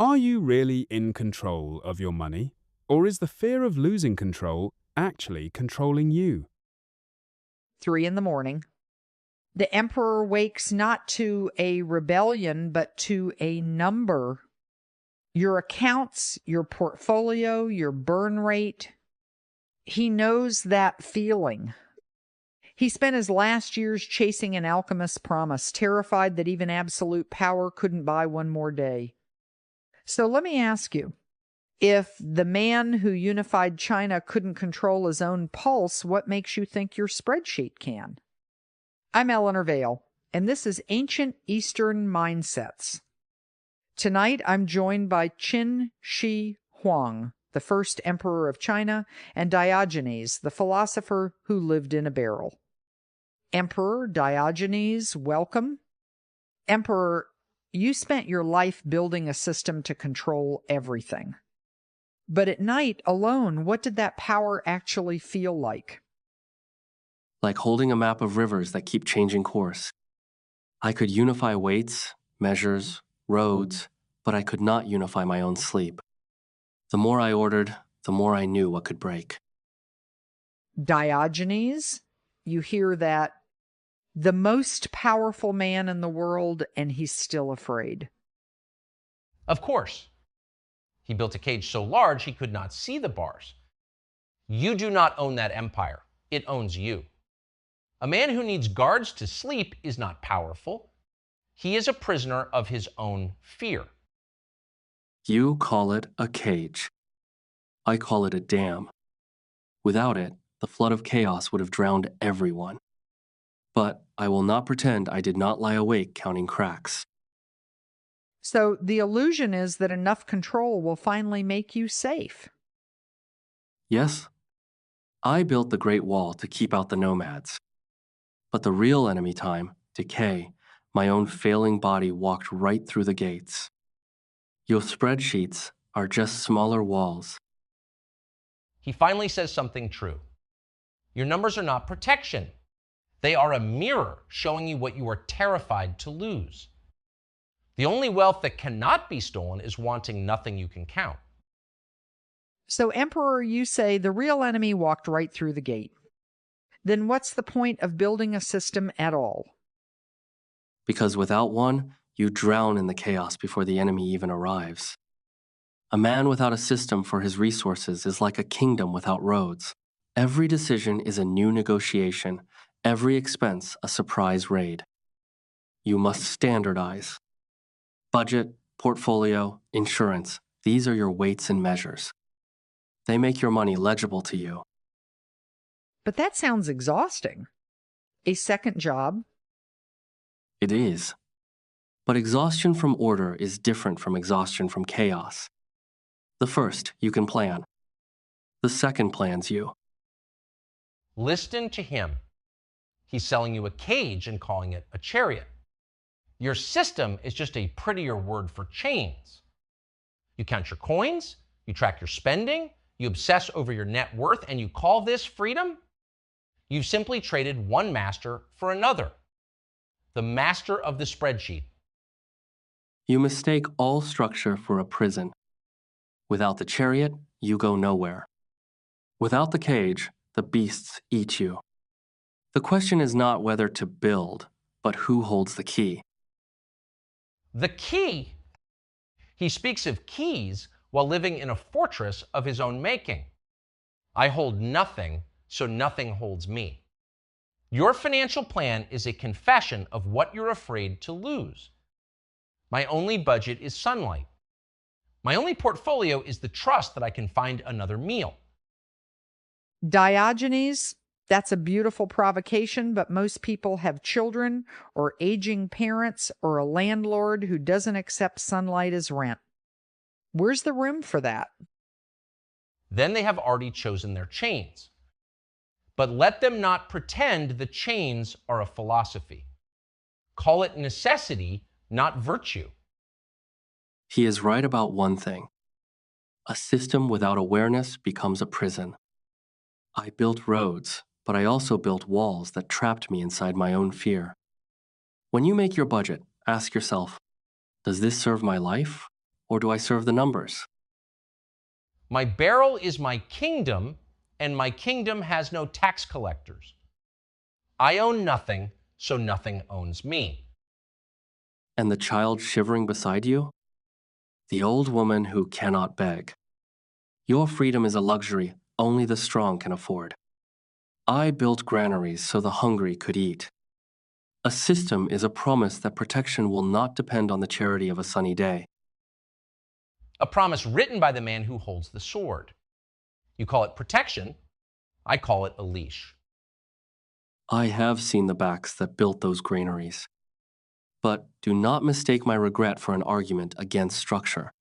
Are you really in control of your money? Or is the fear of losing control actually controlling you? 3 in the morning. The emperor wakes not to a rebellion, but to a number. Your accounts, your portfolio, your burn rate. He knows that feeling. He spent his last years chasing an alchemist's promise, terrified that even absolute power couldn't buy one more day. So let me ask you, if the man who unified China couldn't control his own pulse, what makes you think your spreadsheet can? I'm Eleanor Vale, and this is Ancient Eastern Mindsets. Tonight, I'm joined by Qin Shi Huang, the first emperor of China, and Diogenes, the philosopher who lived in a barrel. Emperor Diogenes, welcome. Emperor, you spent your life building a system to control everything. But at night, alone, what did that power actually feel like? Like holding a map of rivers that keep changing course. I could unify weights, measures, roads, but I could not unify my own sleep. The more I ordered, the more I knew what could break. Diogenes, you hear that the most powerful man in the world, and he's still afraid. Of course. He built a cage so large he could not see the bars. You do not own that empire. It owns you. A man who needs guards to sleep is not powerful. He is a prisoner of his own fear. You call it a cage. I call it a dam. Without it, the flood of chaos would have drowned everyone. But I will not pretend I did not lie awake counting cracks. So the illusion is that enough control will finally make you safe. Yes, I built the Great Wall to keep out the nomads. But the real enemy time, decay, my own failing body walked right through the gates. Your spreadsheets are just smaller walls. He finally says something true. Your numbers are not protection. They are a mirror showing you what you are terrified to lose. The only wealth that cannot be stolen is wanting nothing you can count. So, Emperor, you say the real enemy walked right through the gate. Then what's the point of building a system at all? Because without one, you drown in the chaos before the enemy even arrives. A man without a system for his resources is like a kingdom without roads. Every decision is a new negotiation, every expense a surprise raid. You must standardize. Budget, portfolio, insurance, these are your weights and measures. They make your money legible to you. But that sounds exhausting. A second job? It is. But exhaustion from order is different from exhaustion from chaos. The first, you can plan. The second plans you. Listen to him. He's selling you a cage and calling it a chariot. Your system is just a prettier word for chains. You count your coins, you track your spending, you obsess over your net worth, and you call this freedom? You've simply traded one master for another. The master of the spreadsheet. You mistake all structure for a prison. Without the chariot, you go nowhere. Without the cage, the beasts eat you. The question is not whether to build, but who holds the key. The key? He speaks of keys while living in a fortress of his own making. I hold nothing, so nothing holds me. Your financial plan is a confession of what you're afraid to lose. My only budget is sunlight. My only portfolio is the trust that I can find another meal. Diogenes, that's a beautiful provocation, but most people have children or aging parents or a landlord who doesn't accept sunlight as rent. Where's the room for that? Then they have already chosen their chains. But let them not pretend the chains are a philosophy. Call it necessity, not virtue. He is right about one thing. A system without awareness becomes a prison. I built roads, but I also built walls that trapped me inside my own fear. When you make your budget, ask yourself, does this serve my life or do I serve the numbers? My barrel is my kingdom, and my kingdom has no tax collectors. I own nothing, so nothing owns me. And the child shivering beside you? The old woman who cannot beg. Your freedom is a luxury only the strong can afford. I built granaries so the hungry could eat. A system is a promise that protection will not depend on the charity of a sunny day. A promise written by the man who holds the sword. You call it protection, I call it a leash. I have seen the backs that built those granaries. But do not mistake my regret for an argument against structure.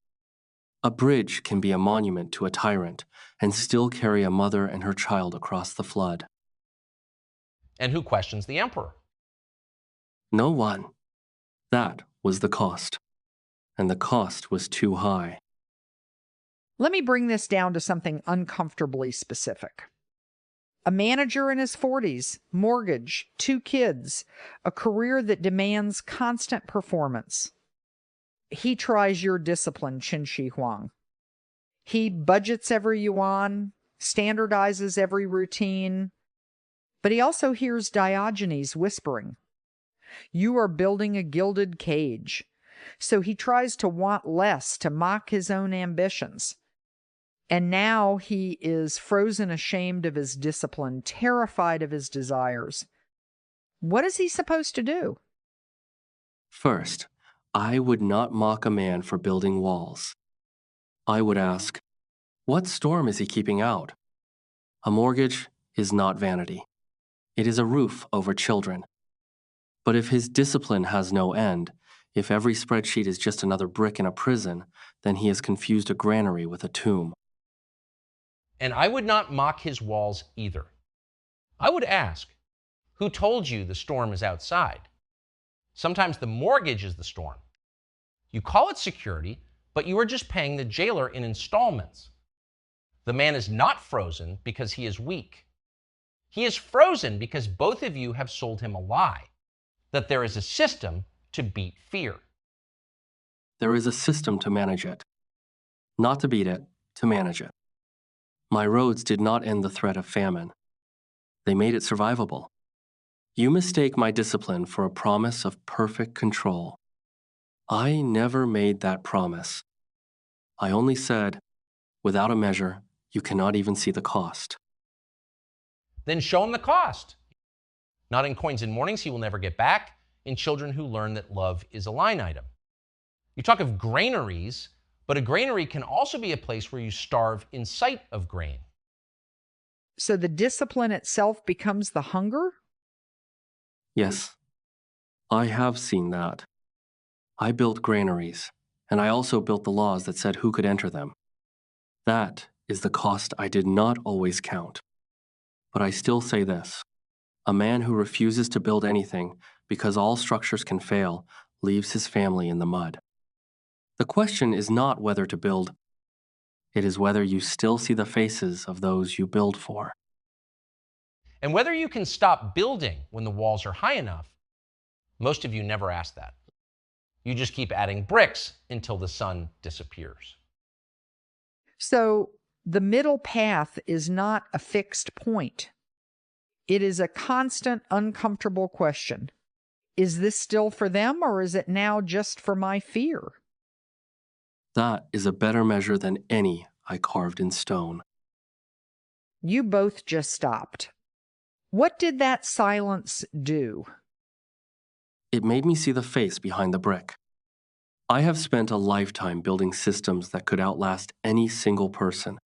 A bridge can be a monument to a tyrant and still carry a mother and her child across the flood. And who questions the emperor? No one. That was the cost. And the cost was too high. Let me bring this down to something uncomfortably specific. A manager in his 40s, mortgage, 2 kids, a career that demands constant performance. He tries your discipline, Qin Shi Huang. He budgets every yuan, standardizes every routine, but he also hears Diogenes whispering, "You are building a gilded cage." So he tries to want less, to mock his own ambitions. And now he is frozen ashamed of his discipline, terrified of his desires. What is he supposed to do? First, I would not mock a man for building walls. I would ask, what storm is he keeping out? A mortgage is not vanity. It is a roof over children. But if his discipline has no end, if every spreadsheet is just another brick in a prison, then he has confused a granary with a tomb. And I would not mock his walls either. I would ask, who told you the storm is outside? Sometimes the mortgage is the storm. You call it security, but you are just paying the jailer in installments. The man is not frozen because he is weak. He is frozen because both of you have sold him a lie, that there is a system to beat fear. There is a system to manage it. Not to beat it, to manage it. My roads did not end the threat of famine. They made it survivable. You mistake my discipline for a promise of perfect control. I never made that promise. I only said, without a measure, you cannot even see the cost. Then show him the cost. Not in coins and mornings he will never get back, in children who learn that love is a line item. You talk of granaries, but a granary can also be a place where you starve in sight of grain. So the discipline itself becomes the hunger? Yes, I have seen that. I built granaries, and I also built the laws that said who could enter them. That is the cost I did not always count. But I still say this. A man who refuses to build anything because all structures can fail leaves his family in the mud. The question is not whether to build. It is whether you still see the faces of those you build for. And whether you can stop building when the walls are high enough, most of you never ask that. You just keep adding bricks until the sun disappears. So the middle path is not a fixed point. It is a constant, uncomfortable question. Is this still for them, or is it now just for my fear? That is a better measure than any I carved in stone. You both just stopped. What did that silence do? It made me see the face behind the brick. I have spent a lifetime building systems that could outlast any single person.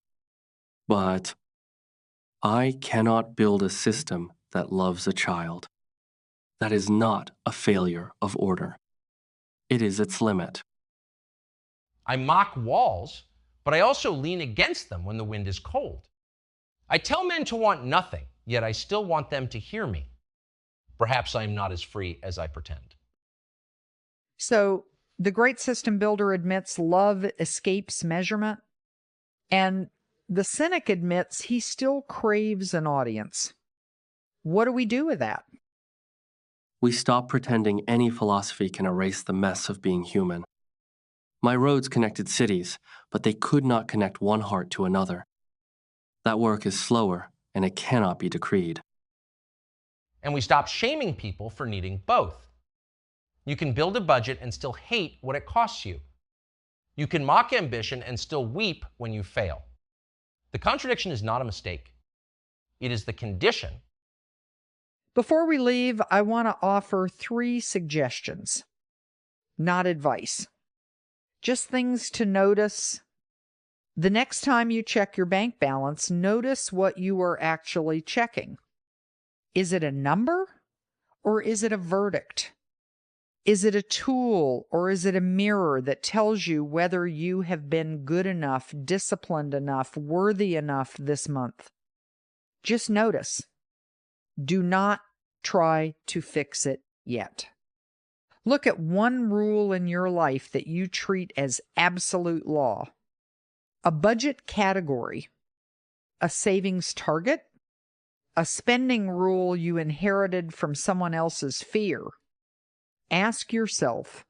But I cannot build a system that loves a child. That is not a failure of order. It is its limit. I mock walls, but I also lean against them when the wind is cold. I tell men to want nothing, yet I still want them to hear me. Perhaps I am not as free as I pretend. So the great system builder admits love escapes measurement, and the cynic admits he still craves an audience. What do we do with that? We stop pretending any philosophy can erase the mess of being human. My roads connected cities, but they could not connect one heart to another. That work is slower, and it cannot be decreed. And we stop shaming people for needing both. You can build a budget and still hate what it costs you. You can mock ambition and still weep when you fail. The contradiction is not a mistake. It is the condition. Before we leave, I want to offer 3 suggestions, not advice. Just things to notice. The next time you check your bank balance, notice what you are actually checking. Is it a number or is it a verdict? Is it a tool or is it a mirror that tells you whether you have been good enough, disciplined enough, worthy enough this month? Just notice. Do not try to fix it yet. Look at one rule in your life that you treat as absolute law. A budget category, a savings target, a spending rule you inherited from someone else's fear. Ask yourself,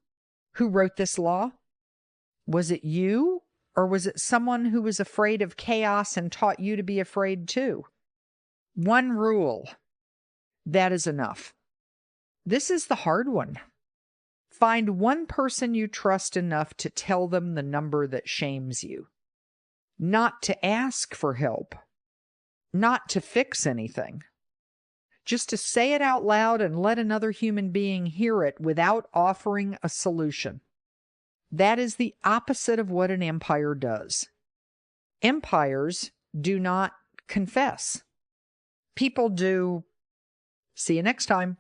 who wrote this law? Was it you, or was it someone who was afraid of chaos and taught you to be afraid too? One rule. That is enough. This is the hard one. Find one person you trust enough to tell them the number that shames you. Not to ask for help. Not to fix anything. Just to say it out loud and let another human being hear it without offering a solution. That is the opposite of what an empire does. Empires do not confess. People do. See you next time.